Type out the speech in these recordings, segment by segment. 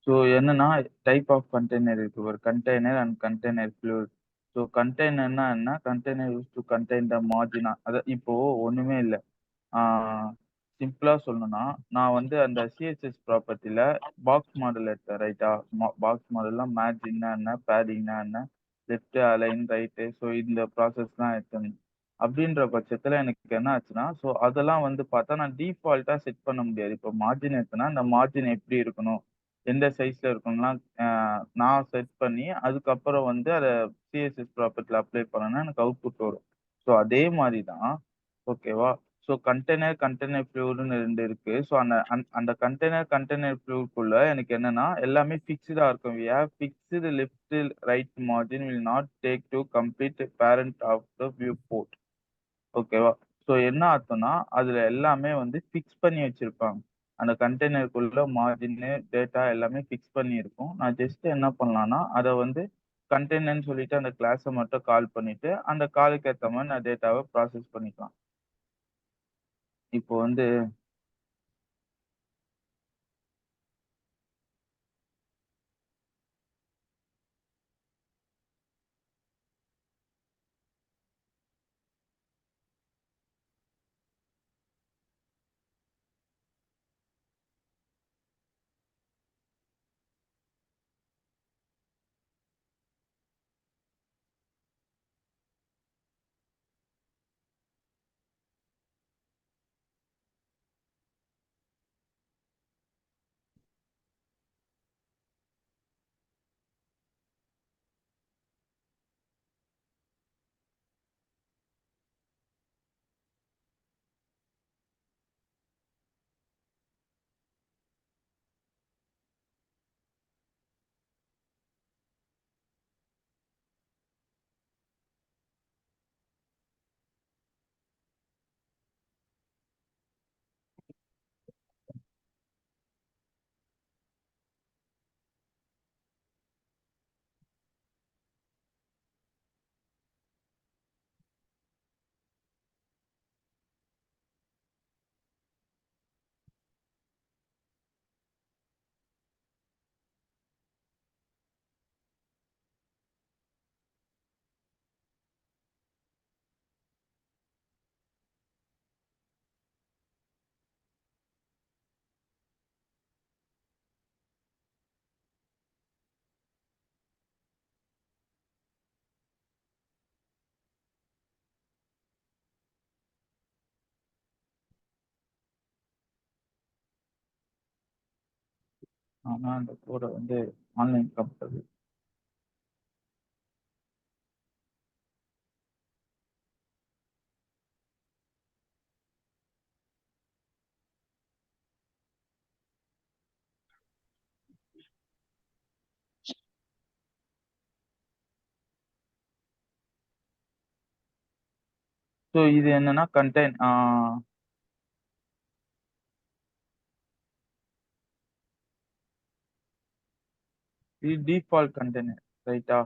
So என்னன்னா type of container இருக்கு. ஒரு container and container fluid. So கண்டெய்னர்னா என்ன? Container use to contain the மார்ஜினா. அத இப்போ ஒண்ணுமே இல்ல. சிம்பிளா சொல்லணும்னா, நான் வந்து அந்த சிஎஸ்எஸ் ப்ராப்பர்ட்டில பாக்ஸ் மாடல் எடுத்தேன் ரைட்டா? பாக்ஸ் மாடல்னா மேட்சிங்னா என்ன? பேடிங்னா என்ன? Left align, right. ஸோ இந்த ப்ராசஸ்லாம் எடுத்தேன். அப்படின்ற பட்சத்துல எனக்கு என்ன ஆச்சுன்னா, ஸோ அதெல்லாம் வந்து பார்த்தா நான் டிஃபால்ட்டா செட் பண்ண முடியாது. இப்போ மார்ஜின் எடுத்தேன்னா, அந்த மார்ஜின் எப்படி இருக்கணும்? எந்த சைஸ்ல இருக்கணும்லாம் நான் செட் பண்ணி, அதுக்கப்புறம் வந்து அத சிஎஸ்எஸ் ப்ராப்பர்ட்டில அப்ளை பண்ணேன்னா எனக்கு அவுட்புட் வரும். ஸோ அதே மாரி தான் ஓகேவா? ஸோ கண்டெய்னர், கண்டெய்னர் ஃப்ளூயிடுன்னு 2 இருக்கு. ஸோ அந்த கண்டெய்னர், கண்டெய்னர் ஃப்ளூயிட்குள்ள எனக்கு என்னன்னா, எல்லாமே ஃபிக்ஸ்டா இருக்கும். We have fixed left, right margin will not take to complete parent of the view port. ஓகேவா? ஸோ என்ன அர்த்தம்னா, அதுல எல்லாமே வந்து ஃபிக்ஸ் பண்ணி வச்சிருப்பாங்க. அந்த கண்டெய்னருக்குள்ள மார்ஜின்னு, டேட்டா எல்லாமே ஃபிக்ஸ் பண்ணி இருக்கும். நான் ஜஸ்ட் என்ன பண்ணலான்னா, அத வந்து கண்டெய்னர்ன்னு சொல்லிட்டு அந்த கிளாஸ மட்டும் கால் பண்ணிட்டு, அந்த காலுக்கு ஏத்த மாரி நான் டேட்டாவ ப்ராசஸ் பண்ணிக்கலாம். இப்போ வந்து ஆனா அந்த கோட வந்து ஆன்லைன் கம்ப்யூட்டர். ஸோ இது என்னன்னா இது டிஃபால்ட் கண்டெய்னர் ரைட்டா?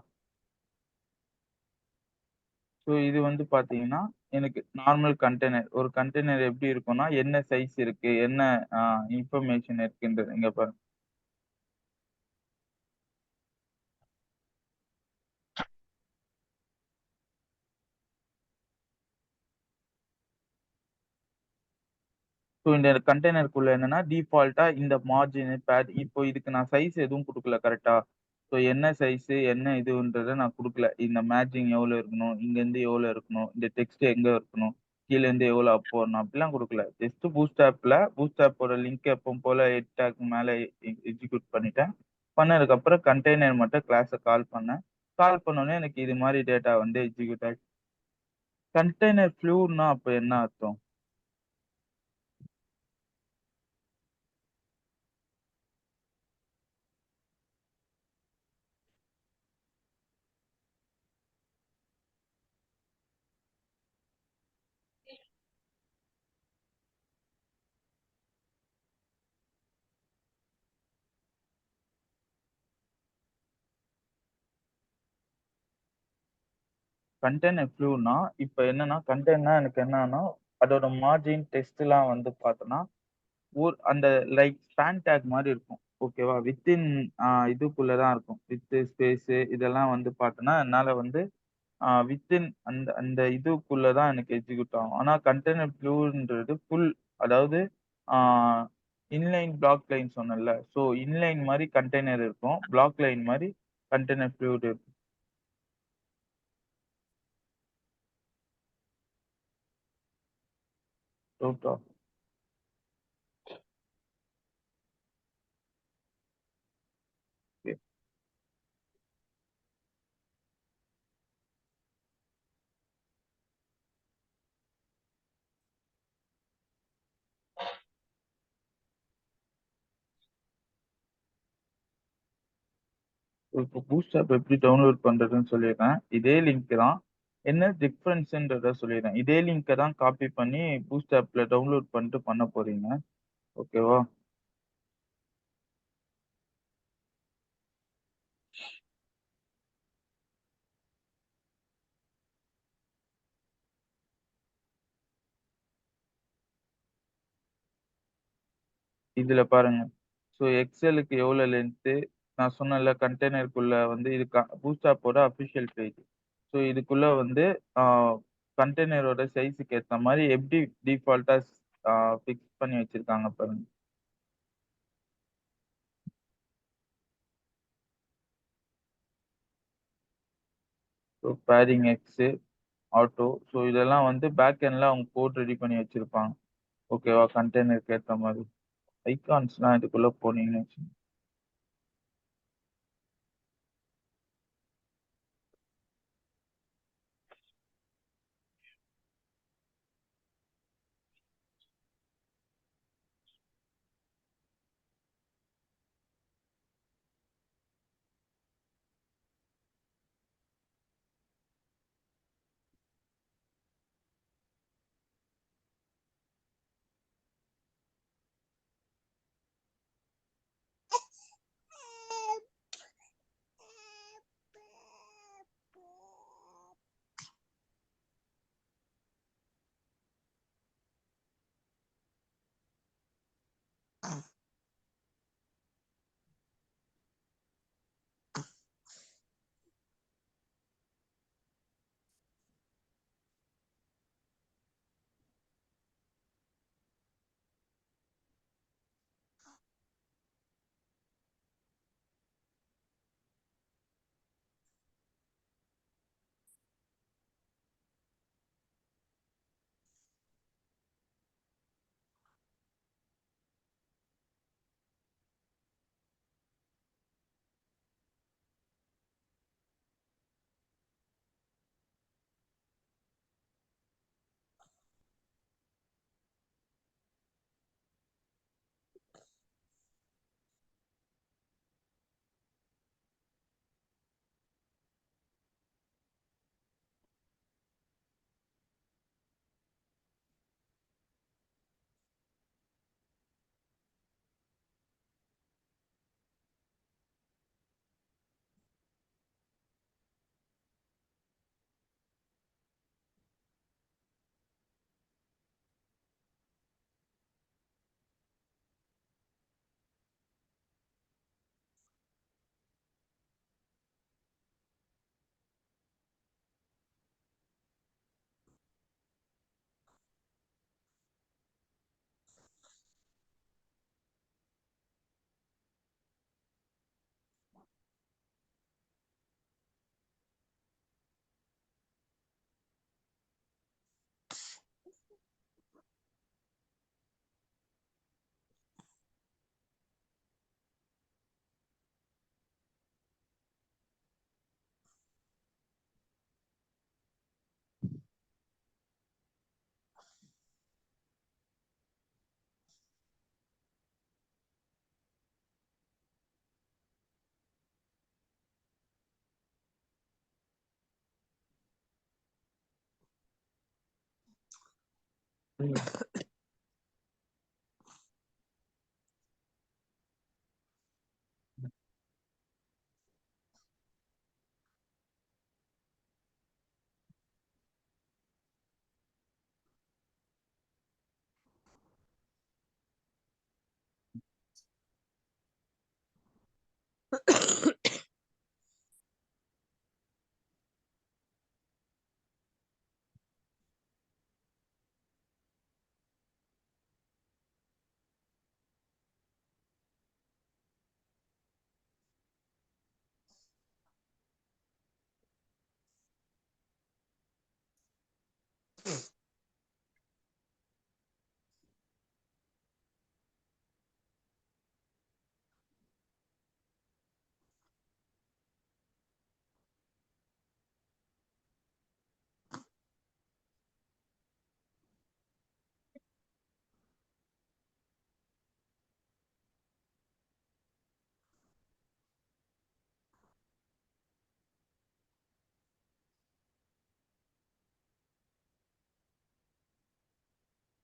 ஸோ இது வந்து பார்த்தீங்கன்னா, எனக்கு நார்மல் கண்டெய்னர். ஒரு கண்டெய்னர் எப்படி இருக்கும்னா, என்ன சைஸ் இருக்கு? என்ன அ இன்ஃபர்மேஷன் இருக்குன்றது இங்க பாருங்க. ஸோ இந்த கண்டெய்னருக்குள்ள என்னன்னா, டிஃபால்ட்டா இந்த மார்ஜின், பேட் இப்போ இதுக்கு நான் சைஸ் எதுவும் குடுக்கல கரெக்ட்டா? ஸோ என்ன சைஸ், என்ன இதுன்றத நான் குடுக்கல. இந்த மேட்சிங் எவ்வளோ இருக்கணும்? இங்கேருந்து எவ்வளோ இருக்கணும்? இந்த டெக்ஸ்ட் எங்க இருக்கணும்? கீழேருந்து எவ்வளோ அப் வரணும்? அப்படிலாம் குடுக்கல. ஜஸ்ட் பூட்ஸ்ட்ராப்போட லிங்க் எப்பவும் போல ஹெட் டேக் மேல எக்ஸிக்யூட் பண்ணிட்டேன். பண்ணதுக்கப்புறம் கண்டெய்னர் மட்டும் கிளாஸ கால் பண்ணேன். கால் பண்ணோனே எனக்கு இது மாரி டேட்டா வந்து எக்ஸிக்யூட் ஆயிடுச்சு. கண்டெய்னர் ஃப்ளூன்னா அப்ப என்ன அர்த்தம்? கண்டெய்னர் ஃப்ளூனா இப்ப என்னன்னா கண்டெய்னர் எனக்கு என்னன்னா அதோட மார்ஜின் டெஸ்ட்லாம் வந்து பார்த்தோம்னா அந்த லைக் ஸ்பான் டேக் மாரி இருக்கும். ஓகேவா? வித்தின் இதுக்குள்ள தான் இருக்கும். ஸ்பேஸ் இதெல்லாம் வந்து பார்த்தோன்னா, என்னால வந்து வித்தின் அந்த அந்த இதுக்குள்ள தான் எனக்கு எக்ஸிக்யூட் ஆகும். ஆனா கண்டெய்னர் ப்ளூன்றது அதாவது ஆ இன்லைன், பிளாக் லைன் சொன்னேன்ல. ஸோ இன்லைன் மாரி கண்டெய்னர் இருக்கும். பிளாக் லைன் மாரி கண்டெய்னர் ஃப்ளூயிட் இருக்கும். டவுட்டா? ஓகே. இப்போ பூஸ்ட் ஆப் எப்படி டவுன்லோட் பண்றதுன்னு சொல்லிடுறேன். இதே லிங்க் தான். என்ன டிஃபரன்ஸ்ன்றத சொல்லிடுறேன். இதே லிங்க்க தான் காப்பி பண்ணி பூஸ்ட் ஆப்ல டவுன்லோட் பண்ணிட்டு பண்ண போறீங்க. ஓகேவா? இதுல பாருங்க. ஸோ எக்ஸலுக்கு எவ்வளோ லென்த்து, நான் சொன்னேன்ல கண்டெய்னருக்குள்ள வந்து இது பூஸ்ட் ஆப்போட அஃபிஷியல் பேஜ். ஸோ இதுக்குள்ள வந்து ஆ கண்டெய்னரோட சைஸ்க்கு ஏத்த மாரி எப்படி டிஃபால்ட்டா ஆ ஃபிக்ஸ் பண்ணி வச்சிருக்காங்க பாருங்க. ஸோ பேரிங் எக்ஸு, ஆட்டோ ஸோ இதெல்லாம் வந்து பேக் எண்ட்ல அவங்க கோட் ரெடி பண்ணி வச்சிருப்பாங்க. ஓகேவா? கண்டெய்னருக்கு ஏத்த மாரி. ஐகான்ஸ்லாம் இதுக்குள்ள போனீங்கன்னு வச்சுக்கோங்க.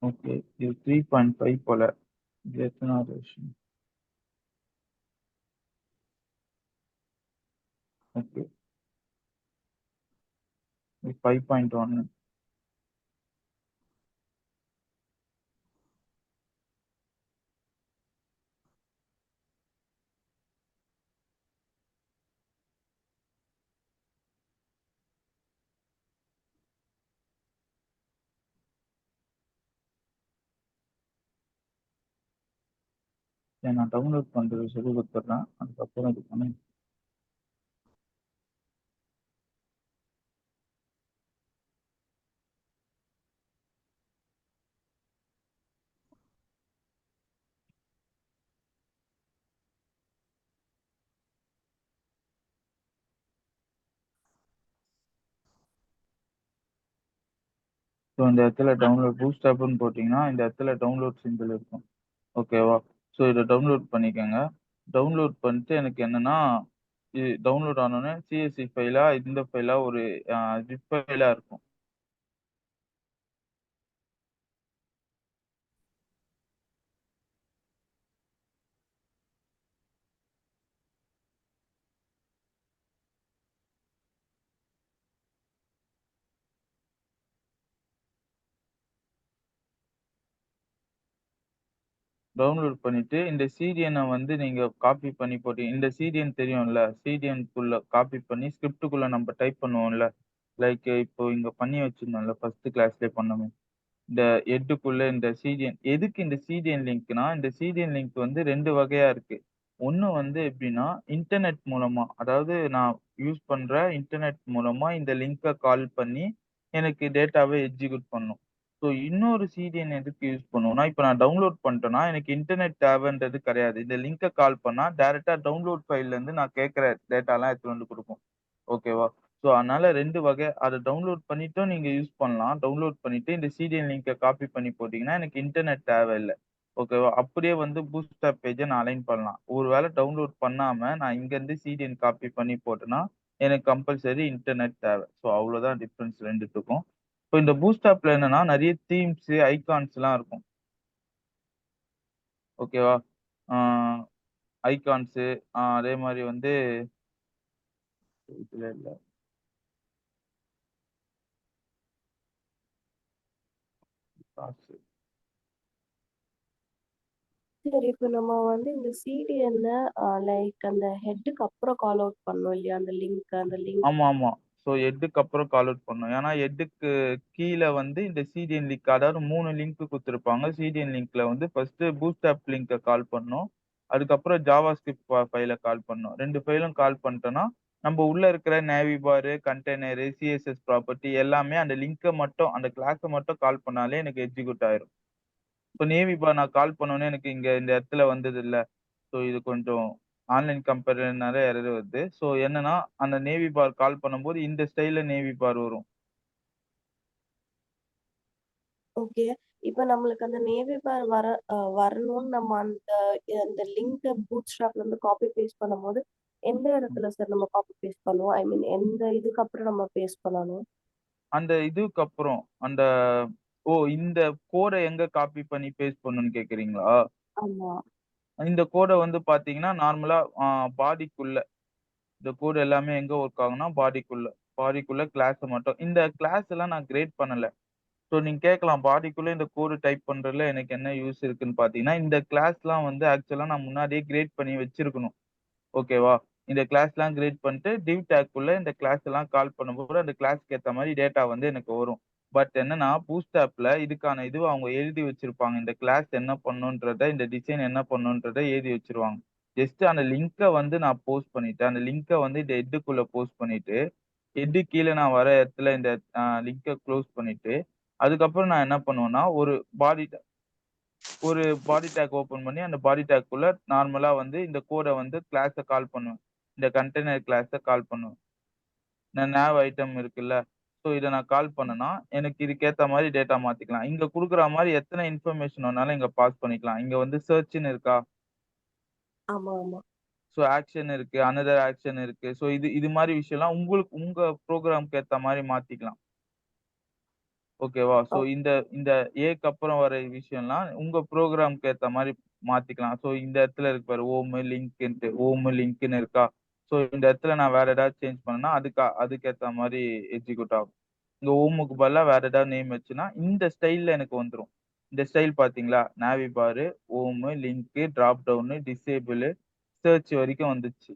ஓகே. இது 3.5 போல. இது எத்தனாவது வெர்ஷன்? ஓகே. இது 5.1. சரி, நான் டவுன்லோட் பண்றது சொல்லிக் குடுத்துடுறேன். அதுக்கப்புறம் இது பண்ணி ஸோ இந்த இடத்துல டவுன்லோட் பூஸ்ட் ஆப்னு போட்டிங்கன்னா இந்த இடத்துல டவுன்லோட் சிம்பிள் இருக்கும். ஓகேவா? ஸோ இதை டவுன்லோட் பண்ணிக்கோங்க. டவுன்லோட் பண்ணிட்டு எனக்கு என்னன்னா இது டவுன்லோட் ஆனோடனே சிஎஸ்சி ஃபைலா இந்த ஃபைலா ஒரு ஜிப் ஃபைலா இருக்கும். டவுன்லோட் பண்ணிட்டு இந்த சிடிஎனை வந்து நீங்க காப்பி பண்ணி போட்டு இந்த சிடிஎன் தெரியும்ல, சிடிஎன்குள்ள காப்பி பண்ணி ஸ்கிரிப்டுக்குள்ள நம்ம டைப் பண்ணுவோம்ல, லைக் இப்போ இங்க பண்ணி வச்சிருந்தோம்ல ஃபர்ஸ்ட் கிளாஸ்லயே பண்ணோமே. இந்த ஹெட்டுக்குள்ள இந்த சிடிஎன் எதுக்கு இந்த சிடிஎன் லிங்க்னா, இந்த சிடிஎன் லிங்க் வந்து 2 வகையா இருக்கு. ஒண்ணு வந்து எப்படின்னா, இன்டர்நெட் மூலமா, அதாவது நான் யூஸ் பண்ற இன்டர்நெட் மூலமா இந்த லிங்க கால் பண்ணி எனக்கு டேட்டாவ எக்ஸிக்யூட் பண்ணும். ஸோ இன்னொரு சிடிஎன் எதுக்கு யூஸ் பண்ணுவோம்னா, இப்ப நான் டவுன்லோட் பண்ணிட்டேன்னா, எனக்கு இன்டர்நெட் தேவைன்றது கிடையாது. இந்த லிங்க கால் பண்ணா டைரக்ட்டா டவுன்லோட் ஃபைல்ல இருந்து நான் கேட்கிற டேட்டாலாம் எடுத்துட்டு வந்து குடுக்கும். ஓகேவா? ஸோ அதனால 2 வகை. அத டவுன்லோட் பண்ணிட்டும் நீங்க யூஸ் பண்ணலாம். டவுன்லோட் பண்ணிட்டு இந்த சிடிஎன் லிங்க காப்பி பண்ணி போட்டீங்கன்னா, எனக்கு இன்டர்நெட் தேவையில்ல. ஓகேவா? அப்படியே வந்து பூட்ஸ்ட்ராப் பேஜ நான் அலைன் பண்ணலாம். ஒரு வேள டவுன்லோட் பண்ணாம நான் இங்கருந்து சிடிஎன் காப்பி பண்ணி போட்டேன்னா, எனக்கு கம்பல்சரி இன்டர்நெட் தேவை. ஸோ அவ்வளோதான் டிஃபரன்ஸ் 2த்துக்கும். இப்போ இந்த பூட்ஸ்ட்ராப்ல என்னன்னா, நெறைய தீம்ஸ், ஐகான்ஸ்லாம் இருக்கும். ஓகேவா? ஆ ஐகான்ஸு அதே மாரி வந்து இதுல இல்ல. காசு. சரி. இப்ப நம்ம வந்து இந்த சிடிஎன்ல லைக் அந்த ஹெட்டுக்கு அப்புறம் கால் அவுட் பண்ணோம் இல்லையா? அந்த லிங்க் ஆமாமா. ஸோ ஹெட்டுக்கு அப்புறம் கால் அவுட் பண்ணணும். ஏன்னா ஹெட்டுக்கு கீழ வந்து இந்த சிடிஎன் லிங்க் அதாவது 3 லிங்க் குடுத்திருப்பாங்க. சிடிஎன் லிங்க்ல வந்து ஃபர்ஸ்ட் பூட்ஸ்ட்ராப் லிங்க கால் பண்ணணும். அதுக்கப்புறம் ஜாவாஸ்கிரிப்ட் ஃபைல கால் பண்ணணும். 2 ஃபைலும் கால் பண்ணிட்டோம்னா, நம்ப உள்ள இருக்கிற நேவி பார், கண்டெய்னர், சிஎஸ்எஸ் ப்ராப்பர்ட்டி எல்லாமே அந்த லிங்க மட்டும் அந்த கிளாஸ மட்டும் கால் பண்ணாலே எனக்கு எக்ஸிக்யூட் ஆயிரும். இப்ப நேவி பார் நான் கால் பண்ணோனே எனக்கு இங்க இந்த இடத்துல வந்ததுல்ல. ஸோ இது கொஞ்சம் ஆன்லைன் கம்பேரிசன்னால எரர் வருது. ஸோ என்னன்னா, அந்த நேவி பார் கால் பண்ணும்போது இந்த ஸ்டைல்ல நேவி பார் வரும். ஓகே. இப்ப நம்மளுக்கு அந்த நேவி பார் வரணும்னு நம்ம அந்த அந்த லிங்க பூட்ஸ்ட்ராப்ல இருந்து காப்பி பேஸ்ட் பண்ணும்போது, எந்த இடத்துல சார் நம்ம காப்பி பேஸ்ட் பண்ணுவோம்? ஐ மீன் எந்த இதுக்கு அப்புறம் நம்ம பேஸ்ட் பண்ணணும்? அந்த இதுக்கு அப்புறம் அந்த இந்த கோட எங்க காப்பி பண்ணி பேஸ்ட் பண்ணணும்னு கேட்கிறீங்களா? ஆமா. இந்த கோட வந்து பார்த்தீங்கன்னா, நார்மலா பாடிக்குள்ள இந்த கோட் எல்லாமே எங்க ஒர்க் ஆகும்னா பாடிக்குள்ள. பாடிக்குள்ள கிளாஸ மட்டும் இந்த கிளாஸ் எல்லாம் நான் கிரியேட் பண்ணல. ஸோ நீங்க கேட்கலாம் பாடிக்குள்ள இந்த கோடு டைப் பண்றதுல எனக்கு என்ன யூஸ் இருக்குன்னு பார்த்தீங்கன்னா, இந்த கிளாஸ்லாம் வந்து ஆக்சுவலா நான் முன்னாடியே கிரியேட் பண்ணி வச்சிருக்கணும். ஓகேவா? இந்த கிளாஸ்லாம் கிரியேட் பண்ணிட்டு டிவ் டாக்குள்ள இந்த கிளாஸ் எல்லாம் கால் பண்ணும்போது, அந்த கிளாஸ்க்கு ஏத்த மாரி டேட்டா வந்து எனக்கு வரும். பட் என்னன்னா, பூட்ஸ்ட்ராப்ல இதுக்கான இது அவங்க எழுதி வச்சிருப்பாங்க. இந்த கிளாஸ் என்ன பண்ணுன்றத, இந்த டிசைன் என்ன பண்ணுன்றத எழுதி வச்சுருவாங்க. ஜஸ்ட் அந்த லிங்க வந்து நான் போஸ்ட் பண்ணிட்டேன். அந்த லிங்க வந்து இந்த ஹெட்டுக்குள்ள போஸ்ட் பண்ணிட்டு, ஹெட்டு கீழ நான் வர இடத்துல இந்த லிங்க குளோஸ் பண்ணிட்டு, அதுக்கப்புறம் நான் என்ன பண்ணுவேன்னா, பாடி ஒரு பாடி டேக் ஓப்பன் பண்ணி, அந்த பாடி டேக்குள்ள நார்மலா வந்து இந்த கோட வந்து கிளாஸ கால் பண்ணுவேன். இந்த கண்டெய்னர் கிளாஸ கால் பண்ணுவேன். நேவ் ஐட்டம் இருக்குல்ல. ஸோ இத நான் கால் பண்ணேன்னா, எனக்கு இதுக்கேத்த மாரி டேட்டா மாத்திக்கலாம். இங்க குடுக்குற மாரி எத்தன இன்ஃபர்மேஷன் வேணாலும் இங்க பாஸ் பண்ணிக்கலாம். இங்க வந்து செர்ச்ன்னு இருக்கா? ஆமா, ஆமா. ஸோ ஆக்ஷன் இருக்கு. அனதர் ஆக்ஷன் இருக்கு. ஸோ இது இது மாரி விஷயம்லாம் உங்களுக்கு உங்க ப்ரோகிராம்க்கு ஏத்த மாரி மாத்திக்கலாம். ஓகேவா? So okay. இந்த இந்த ஏக்கு அப்புறம் வர விஷயம்லாம் உங்க ப்ரோகிராம்க்கு ஏத்த மாரி மாத்திக்கலாம். ஸோ இந்த இடத்துல இருக்கு பாரு லிங்க்ன்னு இருக்கா? ஸோ இந்த இடத்துல நான் வேற ஏதாவது சேஞ்ச் பண்ணேன்னா, அதுக்கேத்த மாரி எக்ஸிக்யூட் ஆகும். இங்க ஹோமுக்கு பதிலா வேற ஏதாவது நேம் வச்சுன்னா, இந்த ஸ்டைல்ல எனக்கு வந்துரும். இந்த ஸ்டைல் பார்த்தீங்களா? Navbar, home, link, drop down, disable, search வரைக்கும் வந்துச்சு.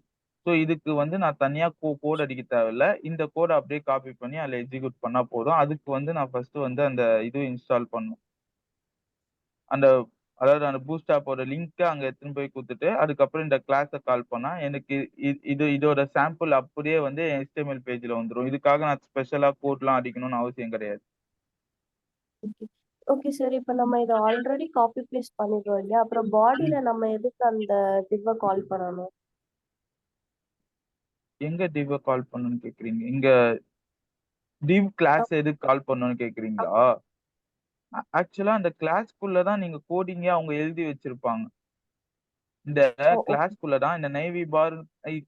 ஸோ இதுக்கு வந்து நான் தனியா கோட் அடிக்க தேவையில்ல. இந்த கோட அப்படியே காப்பி பண்ணி அதில எக்ஸிக்யூட் பண்ணா போதும். அதுக்கு வந்து நான் ஃபர்ஸ்ட்டு வந்து அந்த இது இன்ஸ்டால் பண்ணணும். அந்த அதாவது அந்த பூஸ்ட் ஆப்போட லிங்க்க அங்க எடுத்துன்னு போய் குடுத்துட்டு, அதுக்கப்புறம் இந்த கிளாஸ கால் பண்ணா, எனக்கு இதோட சாம்பிள் அப்படியே வந்து HTML பேஜ்ல வந்துரும். இதுக்காக நான் ஸ்பெஷலா கோட்லாம் அடிக்கணும்னு அவசியம் கிடையாது. ஓகே. Okay sir. இப்ப நம்ம இத ஆல்ரெடி காப்பி பேஸ்ட் பண்ணிடுறோம் இல்லையா? அப்புறம் ம். பாடில நம்ம எதுக்கு அந்த டிவ்வ கால் பண்ணணும்? எங்க டிவ்வ கால் பண்ணணும்னு கேட்கிறீங்க? இங்க டிவ் அ கிளாஸ் எதுக்கு கால் பண்ணணும்னு கேட்கிறீங்களா? ஆமா. ஆக்சுவலா அந்த கிளாஸ்க்குள்ள தான் நீங்க கோடிங்கே அவங்க எழுதி வச்சிருப்பாங்க. இந்த ஓகே. கிளாஸ்க்குள்ள தான் இந்த நேவி பார்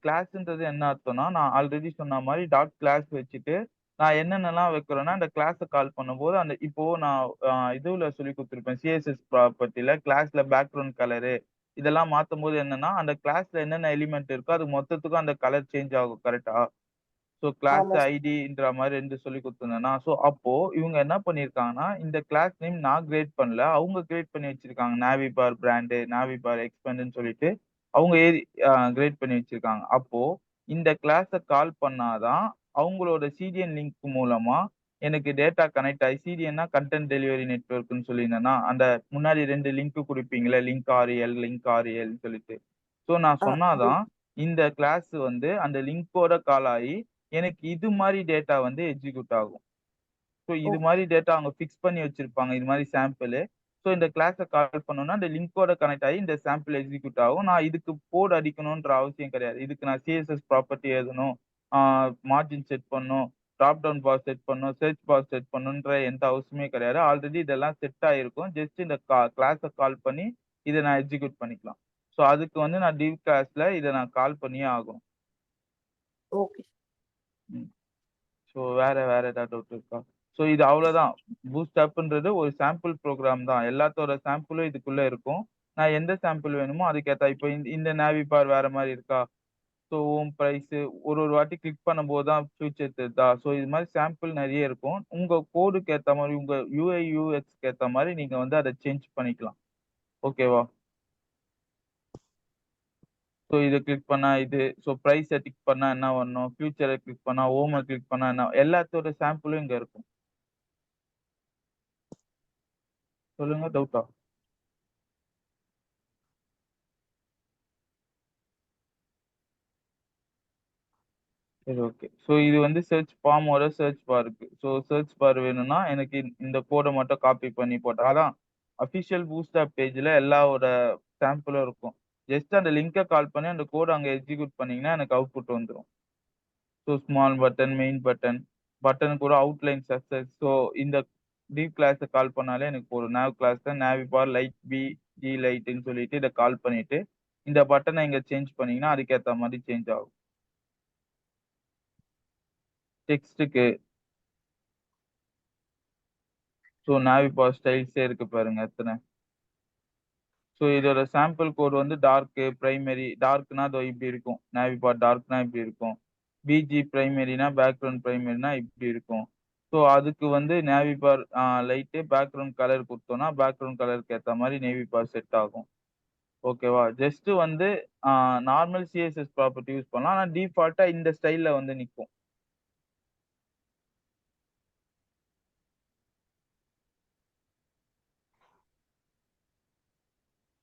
கிளாஸ்ன்றது என்ன அர்த்தம்னா, நான் ஆல்ரெடி சொன்ன மாரி டாட் கிளாஸ் வச்சுட்டு, நான் என்னென்னலாம் வைக்கிறேன்னா, அந்த கிளாஸ கால் பண்ணும்போது, அந்த இப்போ நான் இதுல சொல்லிக் குடுத்துருப்பேன். சிஎஸ்எஸ் ப்ராப்பர்ட்டில கிளாஸ்ல பேக்கிரவுண்ட் கலரு இதெல்லாம் மாத்தும்போது என்னன்னா, அந்த கிளாஸ்ல என்னென்ன எலிமெண்ட் இருக்கோ, அது மொத்தத்துக்கும் அந்த கலர் சேஞ்ச் ஆகும். கரெக்ட்டா? ஸோ கிளாஸ் ஆமா சார். ஐடின்ற மாரி 2 சொல்லிக் குடுத்துருந்தேனா, ஸோ அப்போ இவங்க என்ன பண்ணியிருக்காங்கன்னா, இந்த கிளாஸ் நேம் நான் கிரியேட் பண்ணல. அவங்க கிரியேட் பண்ணி வச்சிருக்காங்க. நேவி பார் பிராண்டு, நேவி பார் எக்ஸ்பெண்டுன்னு சொல்லிட்டு, அவங்க ஏறி கிரியேட் பண்ணி வச்சிருக்காங்க. அப்போ இந்த கிளாஸ கால் பண்ணா தான், அவங்களோட சிடிஎன் லிங்க் மூலமா எனக்கு டேட்டா கனெக்ட் ஆயி சிடிஎன்னா கன்டென்ட் டெலிவரி நெட்வொர்க்ன்னு சொல்லியிருந்தேனா, அந்த முன்னாடி 2 லிங்க் குடுப்பீங்கல்ல, லிங்க் ஆர்எல்ன்னு சொல்லிட்டு. ஸோ நான் சொன்னா ஆமா. தான், இந்த கிளாஸ் வந்து அந்த லிங்க்கோட கால் ஆயி எனக்கு இது மாரி டேட்டா வந்து எக்ஸிக்யூட் ஆகும். ஸோ இது ஓகே. மாரி டேட்டா அவங்க ஃபிக்ஸ் பண்ணி வச்சிருப்பாங்க. இது மாரி சாம்பிளு. ஸோ இந்த கிளாஸ கால் பண்ணோம்னா, அந்த லிங்க்கோட கனெக்ட் ஆயி இந்த சாம்பிள் எக்ஸிக்யூட் ஆகும். நான் இதுக்கு கோட் அடிக்கணுன்ற அவசியம் கிடையாது. இதுக்கு நான் சிஎஸ்எஸ் ப்ராப்பர்ட்டி எழுதணும். ஆ மார்ஜின் செட் பண்ணணும். டிராப் டவுன் பார் செட் பண்ணணும். செர்ச் பார் செட் பண்ணணுன்ற எந்த அவசியமே கிடையாது. ஆல்ரெடி இதெல்லாம் செட் ஆயிருக்கும். ஜஸ்ட் இந்த கிளாஸ கால் பண்ணி இத நான் எக்ஸிக்யூட் பண்ணிக்கலாம். ஸோ அதுக்கு வந்து நான் டிவ் கிளாஸ்ல இத நான் கால் பண்ணியே ஆகணும். ஓகே. ம். ஸோ வேற ஏதாவது டவுட் இருக்கா? ஸோ இது அவ்வளோதான். பூஸ்ட் ஆப்ன்றது ஒரு சாம்பிள் ப்ரோகிராம் தான். எல்லாத்தோட சாம்பிளும் இதுக்குள்ள இருக்கும். நான் எந்த சாம்பிள் வேணுமோ அதுக்கேத்தா இப்போ இந்த நேவி பார் வேற மாரி இருக்கா? ஸோ ஹோம் பிரைஸு ஒரு வாட்டி கிளிக் பண்ணும்போது தான் ஃபியூச்சர் தெரிதா? ஸோ இது மாரி சாம்பிள் நெறைய இருக்கும். உங்க கோடுக்கு ஏத்த மாரி, உங்க யுஐ, யுஎக்ஸ்க்கு ஏத்த மாரி நீங்க வந்து அத சேஞ்ச் பண்ணிக்கலாம். ஓகேவா? ஸோ இத கிளிக் பண்ணா இது, ஸோ பிரைஸ டிக் பண்ணா என்ன வரணும்? ஃபியூச்சர கிளிக் பண்ணா, ஹோம கிளிக் பண்ணா என்ன எல்லாத்தோட சாம்பிளும் இங்க இருக்கும். சொல்லுங்க டவுட்டா? சரி ஓகே. ஸோ இது வந்து ஃபார்மோட செர்ச் பாருக்கு. ஸோ செர்ச் பார் வேணும்னா, எனக்கு இந்த கோட மட்டும் காப்பி பண்ணி போட்டா அதான் அஃபிஷியல் பூஸ்ட் ஆப் பேஜ்ல எல்லாவோட சாம்பிளும் இருக்கும். ஜஸ்ட் அந்த லிங்க கால் பண்ணி அந்த கோட அங்க எக்ஸிக்யூட் பண்ணீங்கன்னா, எனக்கு அவுட்புட் வந்துரும். So small button, main button, button கூட அவுட்லைன் சக்சஸ். ஸோ இந்த டீப் கிளாஸ கால் பண்ணாலே எனக்கு போதும். நேவ் கிளாஸ்ல நேவி பார் லைட் ஜி லைட்ன்னு சொல்லிட்டு இத கால் பண்ணிட்டு, இந்த பட்டன இங்க சேஞ்ச் பண்ணீங்கன்னா, அதுக்கேத்த மாரி சேஞ்ச் ஆகும். டெக்ஸ்ட்டுக்கு ஸோ நேவி பார் ஸ்டைல்ஸே இருக்கு பாருங்க எத்தன. ஸோ இதோட சாம்பிள் கோட் வந்து டார்க்கு, பிரைமரி டார்க்னா இதோ இப்படி இருக்கும். நேவி பார் டார்க்னா இப்படி இருக்கும். பிஜி பிரைமரினா பேக்கிரவுண்ட் பிரைமரினா இப்படி இருக்கும். ஸோ அதுக்கு வந்து நேவி பார் லைட்டு பேக்கிரவுண்ட் கலர் குடுத்தோம்னா, பேக்கிரவுண்ட் கலருக்கு ஏத்த மாரி நேவி பார் செட் ஆகும். ஓகேவா? ஜஸ்ட் வந்து நார்மல் சிஎஸ்எஸ் ப்ராப்பர்ட்டி யூஸ் பண்ணலாம். ஆனா டிஃபால்ட்டா இந்த ஸ்டைல்ல வந்து நிக்கும்.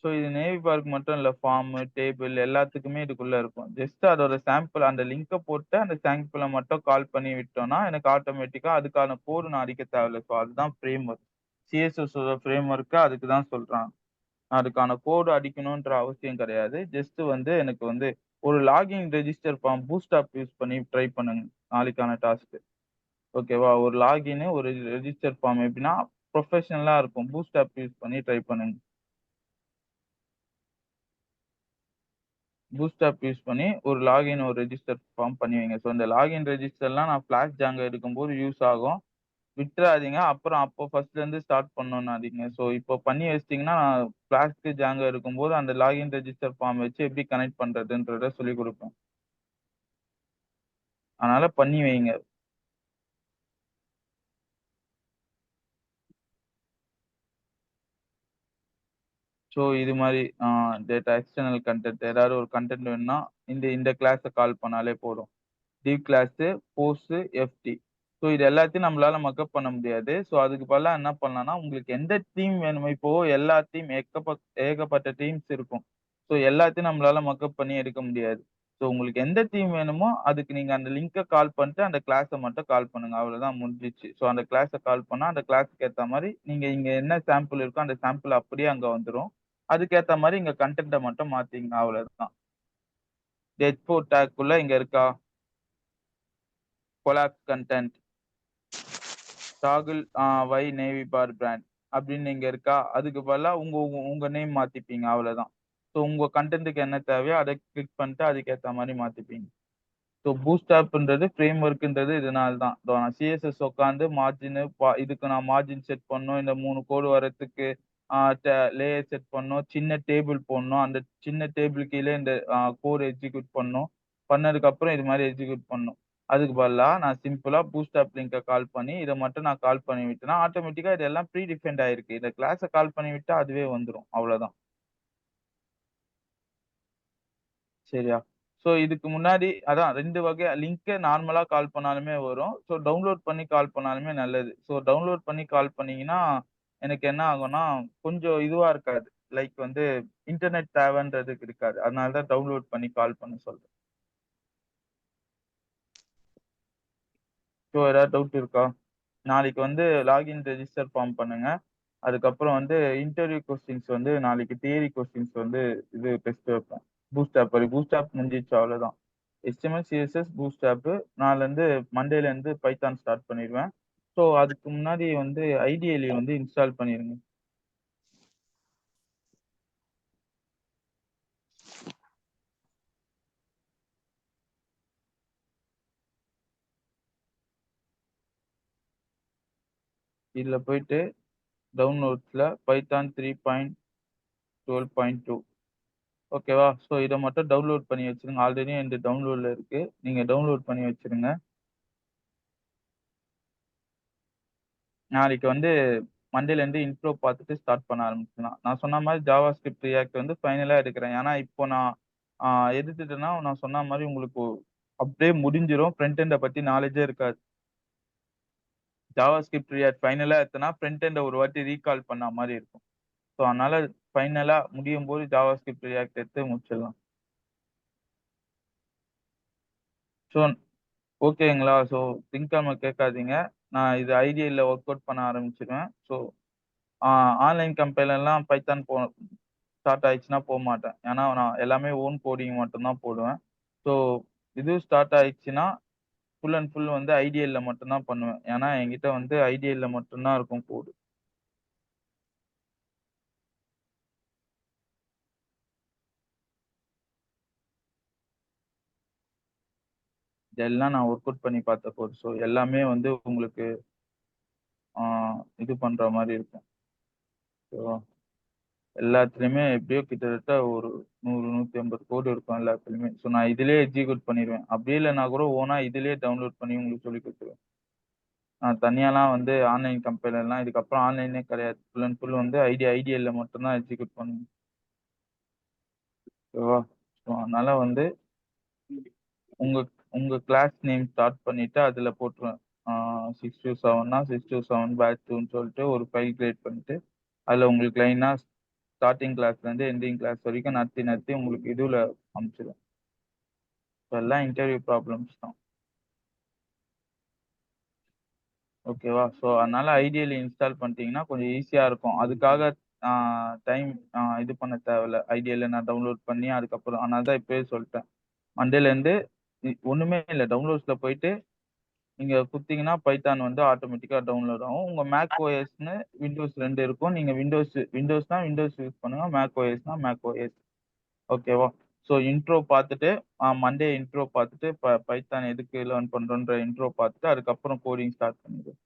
ஸோ இது நேவி பார்க் மட்டும் இல்ல. ஃபார்மு, டேபிள் எல்லாத்துக்குமே இதுக்குள்ள இருக்கும். ஜஸ்ட் அதோட சாம்பிள் அந்த லிங்க போட்டு அந்த சாம்பிள மட்டும் கால் பண்ணி விட்டோம்னா, எனக்கு ஆட்டோமேட்டிக்கா அதுக்கான கோடு நான் அடிக்க தேவையில்ல. ஸோ அதுதான் ஃப்ரேம் ஒர்க். சிஎஸ்எஸ் ஓட ஃப்ரேம் ஒர்க் அதுக்கு தான் சொல்றாங்க. அதுக்கான கோடு அடிக்கணுன்ற அவசியம் கிடையாது. ஜஸ்ட் வந்து எனக்கு வந்து ஒரு login register form Bootstrap use பண்ணி ட்ரை பண்ணுங்க. நாளைக்கான டாஸ்க். ஓகேவா? ஒரு லாகின் ஒரு ரெஜிஸ்டர் ஃபார்ம் எப்படின்னா, ப்ரொஃபஷனலா இருக்கும். பூட் ஸ்ட்ராப் யூஸ் பண்ணி ட்ரை பண்ணுங்க. பூட்ஸ்ட்ராப் யூஸ் பண்ணி ஒரு ஒரு ரெஜிஸ்டர் ஃபார்ம் பண்ணி வைங்க. ஸோ இந்த லாகின் ரெஜிஸ்டர்லாம் நான் ஃபிளாஷ் ஜாங்கோ எடுக்கும்போது யூஸ் ஆகும். விட்டுறாதீங்க. அப்புறம் அப்போ ஃபர்ஸ்ட்ல இருந்து ஸ்டார்ட் பண்ணணும்னாதீங்க. ஸோ இப்போ பண்ணி வச்சிட்டீங்கன்னா, ஃப்ளாஸ்க், ஜாங்கோ இருக்கும்போது அந்த லாகின் ரெஜிஸ்டர் ஃபார்ம் வச்சு எப்படி கனெக்ட் பண்றதுன்றத சொல்லிக் குடுப்பேன். அதனால பண்ணி வைங்க. ஸோ இது மாரி டேட்டா எக்ஸ்டர்னல் கன்டென்ட் ஏதாவது ஒரு கன்டென்ட் வேணும்னா, இந்த இந்த கிளாஸ கால் பண்ணாலே போதும். டிவ் கிளாஸு, போஸ்ட், எஃப்டி. ஸோ இது எல்லாத்தையும் நம்மளால மக்கப் பண்ண முடியாது. ஸோ அதுக்கு பதிலா என்ன பண்ணலாம்னா, உங்களுக்கு எந்த தீம் வேணுமோ இப்போ எல்லா தீம் ஏகப்பட்ட தீம்ஸ் இருக்கும். ஸோ எல்லாத்தையும் நம்மளால மக்கப் பண்ணி எடுக்க முடியாது. ஸோ உங்களுக்கு எந்த தீம் வேணுமோ, அதுக்கு நீங்க அந்த லிங்க்க கால் பண்ணிட்டு, அந்த கிளாஸ மட்டும் கால் பண்ணுங்க. அவ்வளோதான் முடிஞ்சிச்சு. ஸோ அந்த கிளாஸ கால் பண்ணா, அந்த கிளாஸ்க்கு ஏத்த மாரி நீங்க இங்க என்ன சாம்பிள் இருக்கோ, அந்த சாம்பிள் அப்படியே அங்க வந்துரும். அதுக்கேத்த மாரி இங்க கன்டென்ட்ட மட்டும் மாத்திக்கங்க. அவ்வளவுதான். H4 டேக்குள்ள இங்க இருக்கா? Collapse content. டாகுல் வை நேவி பார் பிராண்ட் அப்படின்னு இங்க இருக்கா? அதுக்கு பதிலா உங்க உங்க உங்க நேம் மாத்திப்பீங்க. அவ்வளவுதான். ஸோ உங்க கன்டென்ட்க்கு என்ன தேவையோ அத கிளிக் பண்ணிட்டு அதுக்கேத்த மாரி மாத்திப்பீங்க. ஸோ பூஸ்ட் ஆப்ன்றது ஃப்ரேம் ஒர்க்ன்றது இதனால தான். இதோ நான் சிஎஸ்எஸ் உட்காந்து மார்ஜின் இதுக்கு நான் மார்ஜின் செட் பண்ணணும். இந்த 3 கோடு வரதுக்கு ஆ லேயர் செட் பண்ணணும். சின்ன டேபிள் போடணும். அந்த சின்ன டேபிள் கீழ இந்த கோட் எக்ஸிக்யூட் பண்ணணும். பண்ணதுக்கு அப்புறம் இது மாரி எக்ஸிக்யூட் பண்ணணும். அதுக்கு பதிலா நான் சிம்பிளா பூஸ்ட் ஆப் லிங்க்க கால் பண்ணி, இத மட்டும் நான் கால் பண்ணி விட்டேன்னா, ஆட்டோமேட்டிக்கா இது எல்லாம் ப்ரீ டிஃபைன்ட் ஆயிருக்கு. இந்த கிளாஸ கால் பண்ணி விட்டா அதுவே வந்துரும். அவ்வளோதான். சரியா? ஸோ இதுக்கு முன்னாடி அதான் 2 வகையா லிங்க்க நார்மலா கால் பண்ணாலுமே வரும். ஸோ டவுன்லோட் பண்ணி கால் பண்ணாலுமே நல்லது. ஸோ டவுன்லோட் பண்ணி கால் பண்ணீங்கன்னா, எனக்கு என்ன ஆகும்னா, கொஞ்சம் இதுவா இருக்காது. லைக் வந்து இன்டர்நெட் தேவைன்றதுக்கு இருக்காது. அதனால தான் டவுன்லோட் பண்ணி கால் பண்ண சொல்றேன். ஸோ ஏதாவது டவுட் இருக்கா? நாளைக்கு வந்து லாகின் ரெஜிஸ்டர் ஃபார்ம் பண்ணுங்க. அதுக்கப்புறம் வந்து இன்டர்வியூ கொஸ்டின்ஸ் வந்து நாளைக்கு தியரி கொஸ்டின்ஸ் வந்து இது டெஸ்ட் வைப்பேன். பூஸ்ட் ஆப் முடிஞ்சிருச்சு அவ்வளோதான். HTML, CSS, பூஸ்ட் ஆப் நாளைலருந்து மண்டேலேருந்து பைத்தான் ஸ்டார்ட் பண்ணிருவேன். ஸோ அதுக்கு முன்னாடி வந்து ஐடிஎல்இ வந்து இன்ஸ்டால் பண்ணிருங்க. இதுல போயிட்டு டவுன்லோட்ஸ்ல பைத்தான் 3.12.2 ஓகேவா? ஸோ இத மட்டும் டவுன்லோட் பண்ணி வச்சுருங்க. ஆல்ரெடி என்து டவுன்லோட்ல இருக்கு. நீங்க டவுன்லோட் பண்ணி வச்சுருங்க. நாளைக்கு வந்து மண்டேலேருந்து இன்ட்ரோ பார்த்துட்டு ஸ்டார்ட் பண்ண ஆரம்பிக்கலாம். நான் சொன்ன மாரி ஜாவாஸ்கிரிப்ட், ரியாக்ட் வந்து ஃபைனலா எடுக்கிறேன். ஏன்னா, இப்போ நான் ஆ எடுத்துட்டேன்னா, நான் சொன்ன மாரி உங்களுக்கு அப்படியே முடிஞ்சிரும். ஃப்ரண்ட் எண்ட பத்தி நாலேட்ஜே இருக்காது. ஜாவாஸ்கிரிப்ட், ரியாக்ட் ஃபைனலா எடுத்தேன்னா, ஃப்ரண்ட் எண்ட ஒரு வாட்டி ரீகால் பண்ண மாரி இருக்கும். ஸோ அதனால ஃபைனலா முடியும்போது ஜாவாஸ்கிரிப்ட், ரியாக்ட் எடுத்து முடிச்சிடலாம். ஸோ ஓகேங்களா? ஸோ திங்கட்கிழமை கேட்காதீங்க. நான் இது ஐடிஎல்ல ஒர்க் அவுட் பண்ண ஆரம்பிச்சுருவேன். ஸோ ஆ ஆன்லைன் கம்பெனிலலாம் பைத்தான் ஸ்டார்ட் ஆயிடுச்சுன்னா போமாட்டேன். ஏன்னா, நான் எல்லாமே ஓன் கோடிங் மட்டும் தான் போடுவேன். ஸோ இது ஸ்டார்ட் ஆயிடுச்சுன்னா, ஃபுல் அண்ட் ஃபுல் வந்து ஐடிஎல்ல மட்டும் தான் பண்ணுவேன். ஏன்னா, என்கிட்ட வந்து ஐடிஎல்ல மட்டும் தான் இருக்கும் கோடு. இதெல்லாம் நான் ஒர்க் அவுட் பண்ணி பார்த்த கோட். ஸோ எல்லாமே வந்து உங்களுக்கு ஆ இது பண்ற மாரி இருக்கும். ஓகேவா? எல்லாத்துலயுமே எப்படியோ கிட்டத்தட்ட ஒரு 100, 150 கோடு இருக்கும் எல்லாத்துலயுமே. ஸோ நான் இதிலேயே எக்ஸிக்யூட் பண்ணிருவேன். அப்படியே இல்லன்னா கூட ஓனா இதிலேயே டவுன்லோட் பண்ணி உங்களுக்கு சொல்லிக் குடுத்துருவேன். நான் தனியாலாம் வந்து ஆன்லைன் கம்பெனிலலாம் இதுக்கப்புறம் ஆன்லைனே கிடையாது. ஃபுல் அண்ட் ஃபுல் வந்து ஐடிஎல்ல மட்டும் தான் எக்ஸிக்யூட் பண்ணணும். ஓகேவா? ஸோ அதனால வந்து உங்க உங்க கிளாஸ் நேம் ஸ்டார்ட் பண்ணிட்டு அதுல போட்டுருவேன். 6-7னா 6-7 பேட்ச் 2ன்னு சொல்லிட்டு ஒரு ஃபைல் கிரியேட் பண்ணிட்டு, அதுல உங்களுக்கு லைனா ஸ்டார்ட்டிங் கிளாஸ்லேருந்து எண்டிங் கிளாஸ் வரைக்கும் நடத்தி நடத்தி உங்களுக்கு இதுல அனுப்பிச்சிடுவேன். எல்லாம் இன்டர்வியூ ப்ராப்ளம்ஸ் தான். ஓகேவா? ஸோ அதனால ஐடியல் இன்ஸ்டால் பண்ணிட்டீங்கன்னா கொஞ்சம் ஈஸியா இருக்கும். அதுக்காக ஆ டைம் இது பண்ண தேவையில்ல. ஐடியல்ல நான் டவுன்லோட் பண்ணி அதுக்கப்புறம் அதனால தான் இப்பயே சொல்ட்டேன். மண்டேலேருந்து ஒண்ணுமே இல்ல. டவுன்லோட்ஸ்ல போயிட்டு நீங்க குடுத்தீங்கன்னா பைத்தான் வந்து ஆட்டோமேட்டிக்கா டவுன்லோட் ஆகும். உங்க மேக் ஓஎஸ்ன்னு விண்டோஸ் 2 இருக்கும். நீங்க விண்டோஸ்னா விண்டோஸ் யூஸ் பண்ணுங்க. மேக் ஓஎஸ்னா மேக் ஓஎஸ். ஓகேவா? ஸோ இன்ட்ரோ பார்த்துட்டு மண்டே இன்ட்ரோ பார்த்துட்டு பைத்தான் எதுக்கு லேர்ன் பண்றோன்ற இன்ட்ரோ பார்த்துட்டு அதுக்கப்புறம் கோடிங் ஸ்டார்ட் பண்ணிடுங்க.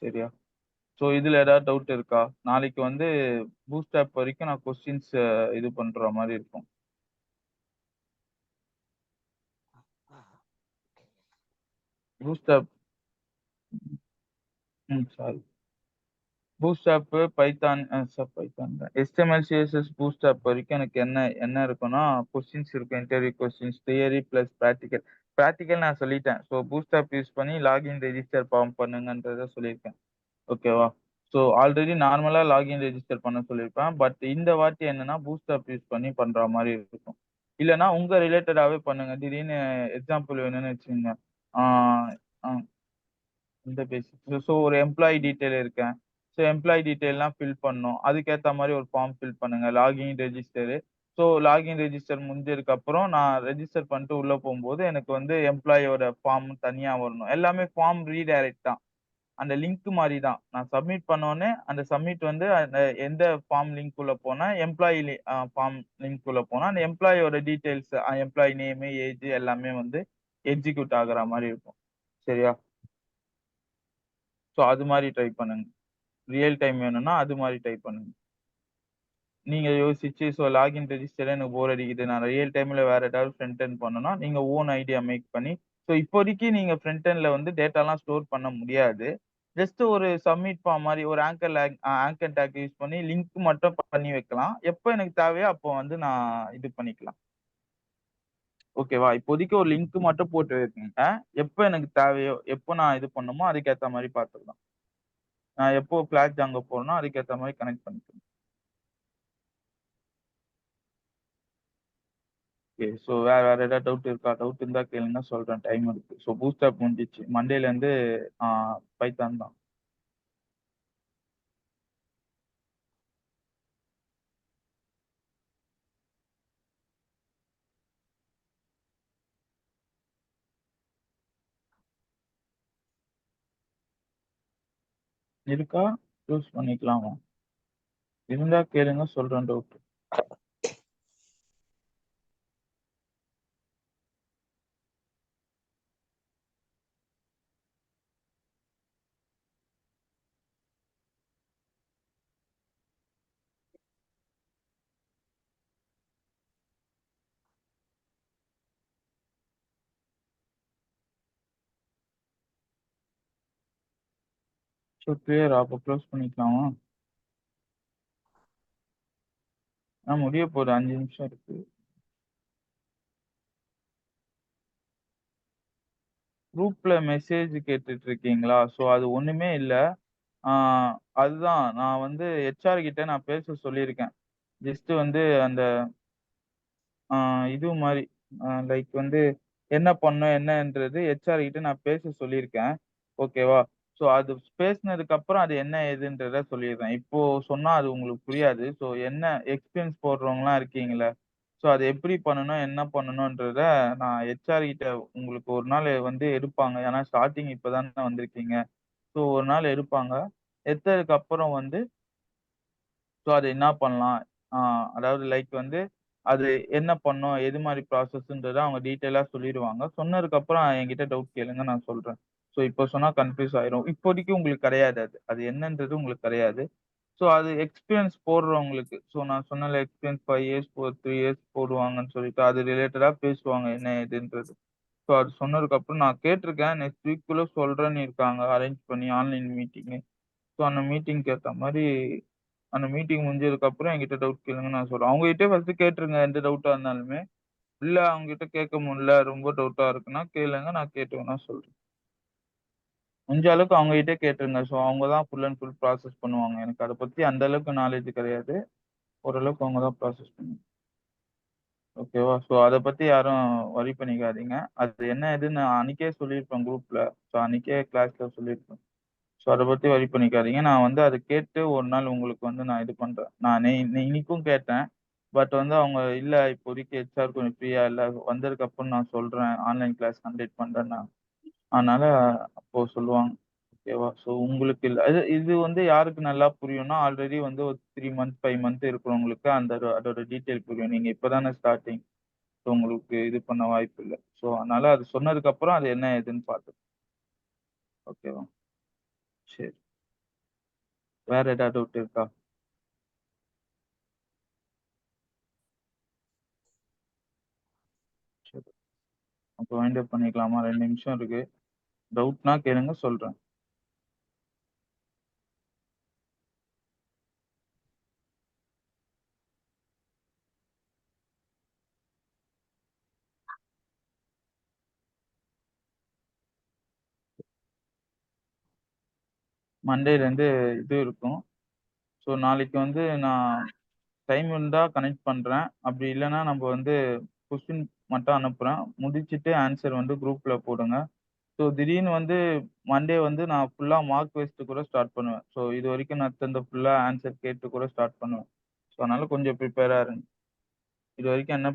சரியா? ஸோ இதுல ஏதாவது டவுட் இருக்கா? நாளைக்கு வந்து பூஸ்ட் ஆப் வரைக்கும் நான் கொஸ்டின்ஸ் இது பண்ற மாரி இருக்கும். Bootstrap sorry. Bootstrap, Python Python HTML, CSS Bootstrap வரைக்கும் எனக்கு என்ன என்ன இருக்கும்னா, கொஸ்டின்ஸ் இருக்கும். Interview questions, theory plus practical. Practical நான் சொல்லிட்டேன். ஸோ பூஸ்ட் ஆப் யூஸ் பண்ணி லாகின், ரெஜிஸ்டர் ஃபார்ம் பண்ணுங்கன்றத சொல்லியிருக்கேன். ஓகேவா? ஸோ ஆல்ரெடி நார்மலா லாகின் ரெஜிஸ்டர் பண்ண சொல்லியிருப்பேன். பட் இந்த வாட்டி என்னன்னா பூஸ்ட் ஆப் யூஸ் பண்ணி பண்ற மாரி இருக்கும். இல்லன்னா உங்க ரிலேட்டடாவே பண்ணுங்க. திடீர்னு எக்ஸாம்பிள் வேணும்னு வச்சுக்கங்க. ஆ அ இந்த பேசிக் ஸோ ஒரு எம்ப்ளாயி டீட்டெயில் இருக்கேன். ஸோ எம்ப்ளாயி டீட்டெயில்லாம் ஃபில் பண்ணணும். அதுக்கேத்த மாரி ஒரு ஃபார்ம் ஃபில் பண்ணுங்க. Login, register. So login, register முடிஞ்சதுக்கு அப்புறம் நான் ரெஜிஸ்டர் பண்ணிட்டு உள்ள போம்போது எனக்கு வந்து எம்ப்ளாயியோட ஃபார்ம் தனியா வரணும். எல்லாமே ஃபார்ம் ரீடைரக்ட் தான். அந்த லிங்க் மாரி தான். நான் சப்மிட் பண்ணோனே, அந்த சப்மிட் வந்து அந்த எந்த ஃபார்ம் லிங்க் உள்ள போனா, எம்ப்ளாயி ஃபார்ம் லிங்க் உள்ள போனா, அந்த எம்ப்ளாயியோட டீட்டெயில்ஸ் எம்ப்ளாயி நேமு, ஏஜ் எல்லாமே வந்து எக்ஸிக்யூட் ஆகுற மாரி இருக்கும். சரியா? ஸோ அது மாரி ட்ரை பண்ணுங்க. ரியல் டைம் வேணும்னா அது மாரி டைப் பண்ணுங்க. நீங்க யோசிச்சு லாகின் ரெஜிஸ்டரே எனக்கு போர் அடிக்குது. நான் ரியல் டைம்ல வேற ஏதாவது ஃப்ரண்ட் எண்ட் பண்ணணும்னா, நீங்க ஓன் ஐடியா மேக் பண்ணி இப்போதைக்கு நீங்க ஃப்ரண்ட் எண்ட்ல வந்து டேட்டாலாம் ஸ்டோர் பண்ண முடியாது. ஜஸ்ட் ஒரு சப்மிட் ஃபார்ம் மாரி ஒரு ஆங்கர் டேக் யூஸ் பண்ணி லிங்க் மட்டும் பண்ணி வைக்கலாம். எப்ப எனக்கு தேவையோ அப்போ வந்து நான் இது பண்ணிக்கலாம். ஓகேவா? இப்போதைக்கு ஒரு லிங்க் மட்டும் போட்டு வைக்குங்க. எப்ப எனக்கு தேவையோ, எப்போ நான் இது பண்ணணுமோ அதுக்கேத்த மாரி பார்த்துக்கலாம். நான் எப்போ ஃபிளாக் அங்க போடணும் அதுக்கேத்த மாரி கனெக்ட் பண்ணிக்கலாம். ஓகே. வேற வேற ஏதாவது டவுட் இருக்கா? டவுட் இருந்தா கேளுங்க சொல்றேன். டைம் இருக்கு. பூஸ்ட் ஆப் முடிஞ்சிச்சு. மண்டேலருந்து ஆ பைத்தான் தான். இருக்கா? யூஸ் பண்ணிக்கலாமா? இருந்தா கேளுங்க சொல்றேன் டவுட். கிளியரா? அப்ப க்ளோஸ் பண்ணிக்கலாமா? முடிய போகுது. 5 நிமிஷம் இருக்கு. குரூப்ல மெசேஜ் கேட்டுட்டு இருக்கீங்களா? அது ஒண்ணுமே இல்ல. ஆ அதுதான் நான் வந்து ஹெச்ஆர் கிட்ட நான் பேச சொல்லியிருக்கேன். ஜஸ்ட் வந்து அந்த ஆ இது மாரி லைக் வந்து என்ன பண்ணணும் என்னன்றது ஹெச்ஆர் கிட்ட நான் பேச சொல்லியிருக்கேன். ஓகேவா? அது பேசினதுக்கு அப்புறம் அது என்ன ஏதுன்றத சொல்லிடுறேன். இப்போ சொன்னா அது உங்களுக்கு புரியாது. என்ன எக்ஸ்பீரியன்ஸ் போடுறவங்கலாம் இருக்கீங்கல்ல. அத எப்படி பண்ணணும், என்ன பண்ணணும்ன்றத நான் ஹெச்ஆர் கிட்ட உங்களுக்கு ஒரு நாள் வந்து எடுப்பாங்க. ஏன்னா ஸ்டார்ட்டிங் இப்ப தானே வந்திருக்கீங்க. ஒரு நாள் எடுப்பாங்க. எடுத்ததுக்கு அப்புறம் வந்து அது என்ன பண்ணலாம்? ஆ அதாவது லைக் வந்து, அது என்ன பண்ணும்? எது மாரி ப்ராசஸ்ன்றத அவங்க டீட்டெயிலா சொல்லிருவாங்க. சொன்னதுக்கு அப்புறம் என்கிட்ட டவுட் கேளுங்க நான் சொல்றேன். இப்போ சொன்னா கன்ஃப்யூஸ் ஆயிரும். இப்போதைக்கு உங்களுக்கு கிடையாது அது. அது என்னன்றது உங்களுக்கு கிடையாது. அது எக்ஸ்பீரியன்ஸ் போடுறவங்களுக்கு. நான் சொன்னேன்ல எக்ஸ்பீரியன்ஸ் 5 இயர்ஸ் 3 இயர்ஸ் போடுவாங்கன்னு சொல்லிட்டு, அது ரிலேட்டடா பேசுவாங்க என்ன ஏதுன்றது. அது சொன்னதுக்கு அப்புறம் நான் கேட்டுருக்கேன். நெக்ஸ்ட் வீக்குள்ள சொல்றேன்னு இருக்காங்க. அரேஞ்ச் பண்ணி ஆன்லைன் மீட்டிங்கு. அந்த மீட்டிங்க்கு ஏத்த மாரி அந்த மீட்டிங் முடிஞ்சதுக்கப்புறம் என்கிட்ட டவுட் கேளுங்கன்னு நான் சொல்றேன். அவங்ககிட்டயே ஃபர்ஸ்ட்டு கேட்டுருங்க எந்த டவுட்டா இருந்தாலுமே. இல்ல அவங்ககிட்ட கேட்க முடியல, ரொம்ப டவுட்டா இருக்குன்னா கேளுங்க. நான் கேட்டு வேணா சொல்றேன். முடிஞ்ச அளவுக்கு அவங்ககிட்டயே கேட்டுருங்க. அவங்க தான் ஃபுல் அண்ட் ஃபுல் ப்ராசஸ் பண்ணுவாங்க. எனக்கு அத பத்தி அந்த அளவுக்கு நாலேட்ஜ் கிடையாது. ஓரளவுக்கு அவங்க தான் ப்ராசஸ் பண்ணுவாங்க. ஓகேவா? அத பத்தி யாரும் வொரி பண்ணிக்காதீங்க. அது என்ன ஏதுன்னு நான் அன்னைக்கே சொல்லியிருப்பேன் குரூப்ல. அன்னைக்கே கிளாஸ்ல சொல்லியிருப்பேன். அத பத்தி வொரி பண்ணிக்காதீங்க. நான் வந்து அத கேட்டு ஒரு நாள் உங்களுக்கு வந்து நான் இது பண்றேன். நான் இன்னைக்கும் கேட்டேன். பட் வந்து அவங்க இல்ல இப்போதைக்கு ஹெச்ஆர் கொஞ்சம் ஃப்ரீயா இல்ல. வந்ததுக்கு அப்புறம் நான் சொல்றேன். ஆன்லைன் கிளாஸ் கண்டக்ட் பண்றேன்னாங்க. அதனால அப்போ சொல்லுவாங்க. ஓகேவா? உங்களுக்கு இல்ல. இது வந்து யாருக்கு நல்லா புரியும்னா, ஆல்ரெடி வந்து ஒரு 3 மந்த், 5 மந்த் இருக்கிறவங்களுக்கு அதோட டீட்டெயில் புரியும். நீங்க இப்ப தானே ஸ்டார்ட்டிங். உங்களுக்கு இது பண்ண வாய்ப்பு இல்ல. அதனால அது சொன்னதுக்கு அப்புறம் அது என்ன ஏதுன்னு பார்த்துக்கலாம். ஓகேவா? சரி. வேற ஏதாவது டவுட் இருக்கா? சரி, அப்போ வைண்ட் அப் பண்ணிக்கலாமா? 2 நிமிஷம் இருக்கு. டவுட்னா கேளுங்க, சொல்றேன். மண்டேலேருந்து இது இருக்கும். ஸோ நாளைக்கு வந்து நான் டைம் இருந்தா கனெக்ட் பண்றேன். அப்படி இல்லன்னா நம்ம வந்து கொஸ்டின் மட்டும் அனுப்புறேன். முடிச்சுட்டு ஆன்சர் வந்து குரூப்ல போடுங்க. ஸோ திடீர்னு வந்து மண்டே வந்து நான் ஃபுல்லா மார்க் வச்சுட்டு கூட ஸ்டார்ட் பண்ணுவேன். ஸோ இதுவரைக்கும் நான் தந்த ஃபுல்லா ஆன்சர் கேட்டு கூட ஸ்டார்ட் பண்ணுவேன். ஸோ அதனால கொஞ்சம் ப்ரிப்பேரா இருங்க. இதுவரைக்கும் என்ன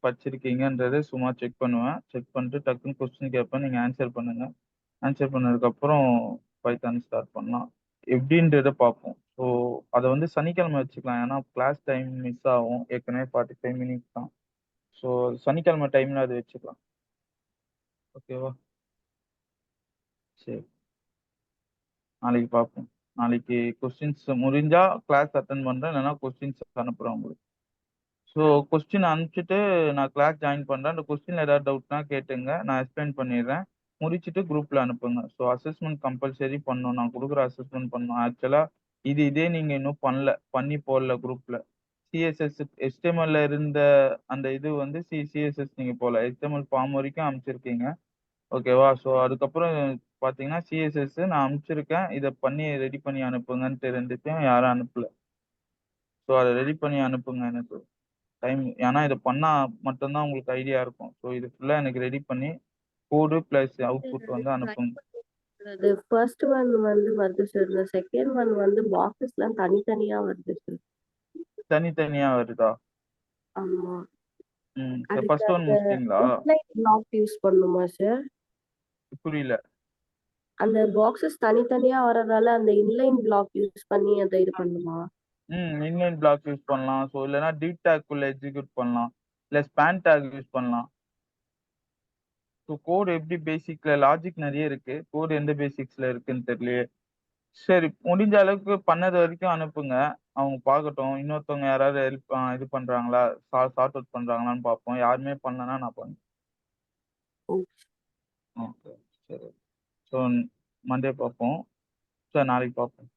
படிச்சிருக்கீங்கன்றத சும்மா செக் பண்ணுவேன். செக் பண்ணிட்டு டக்குன்னு கொஸ்டின் கேட்பேன். நீங்க ஆன்சர் பண்ணுங்க. ஆன்சர் பண்ணதுக்கப்புறம் பைத்தான் ஸ்டார்ட் பண்ணலாம். எப்படின்றத பார்ப்போம். ஸோ அத வந்து சனிக்கிழமை வச்சுக்கலாம். ஏன்னா கிளாஸ் டைம் மிஸ் ஆகும். ஏற்கனவே 45 மினிட்ஸ் தான். ஸோ சனிக்கிழமை டைம்ல அது வச்சுக்கலாம். ஓகேவா? சரி. நாளைக்கு பார்ப்போம். நாளைக்கு கொஸ்டின்ஸ் முடிஞ்சா கிளாஸ் அட்டெண்ட் பண்றேன். இல்லைன்னா கொஸ்டின்ஸ் அனுப்புறேன் உங்களுக்கு. ஸோ கொஸ்டின் அனுப்பிச்சுட்டு நான் கிளாஸ் ஜாயின் பண்றேன். அந்த கொஸ்டின்ல ஏதாவது டவுட்னா கேட்டுங்க. நான் எக்ஸ்பிளைன் பண்ணிடுறேன். முடிச்சுட்டு குரூப்ல அனுப்புங்க. ஸோ அசஸ்மெண்ட் கம்பல்சரி பண்ணணும். நான் குடுக்குற அசஸ்மெண்ட் பண்ணணும். ஆக்சுவலா இதே நீங்க இன்னும் பண்ணல. பண்ணி போடல குரூப்ல. சிஎஸ்எஸ் HTML இருந்த அந்த இது வந்து சிஎஸ்எஸ் நீங்க போடல. HTML ஃபார்ம் வரைக்கும் அனுப்பிச்சிருக்கீங்க. ஓகேவா? ஸோ அதுக்கப்புறம் பார்த்தீங்கன்னா, சிஎஸ்எஸ் நான் அனுப்பிச்சிருக்கேன். இத பண்ணி ரெடி பண்ணி அனுப்புங்கன்ட்டு 2த்தையும் யாரும் அனுப்பல. ஸோ அத ரெடி பண்ணி அனுப்புங்க எனக்கு. டைம் ஏன்னா இத பண்ணா மட்டும் தான் உங்களுக்கு ஐடியா இருக்கும். ஸோ இது ஃபுல்லா எனக்கு ரெடி பண்ணி கோடு பிளஸ் அவுட்புட் வந்து அனுப்புங்க. அது ஃபர்ஸ்ட் ஒன் வந்து வருது சார். இந்த செகண்ட் ஒன் வந்து பாக்ஸஸ்லாம் தனித்தனியா வருது சார். தனித்தனியா வருதா? ஆமா. அதுக்கு ஃபர்ஸ்ட் ஒன் அந்த முடிச்சிட்டீங்களா? இன்லைன் பிளாக் யூஸ் பண்ணணுமா சார்? புரியல. அந்த பாக்ஸஸ் தனித்தனியா வரதால அந்த இன்லைன் பிளாக் யூஸ் பண்ணி அத இது பண்ணணுமா? இன்லைன் பிளாக் யூஸ் பண்ணலாம். ஸோ இல்லன்னா டீப் டேக்குள்ள எக்ஸிக்யூட் பண்ணலாம். இல்ல ஸ்பான் டேக் யூஸ் பண்ணலாம். ஸோ கோட் எப்படி பேசிக்ல லாஜிக் நெறைய இருக்கு. கோட் எந்த பேசிக்ஸ்ல இருக்குன்னு தெரியலையே. சரி, முடிஞ்ச அளவுக்கு பண்ணது வரைக்கும் அனுப்புங்க. அவங்க பார்க்கட்டும். இன்னொருத்தவங்க யாராவது ஹெல்ப் இது பண்றாங்களா? சார்ட் அவுட் பண்றாங்களான்னு பார்ப்போம். யாருமே பண்ணலன்னா நான் பண்றேன். ஓகே. ஓகே. சரி. ஸோ மண்டே பார்ப்போம். சரி, நாளைக்கு பார்ப்போம்.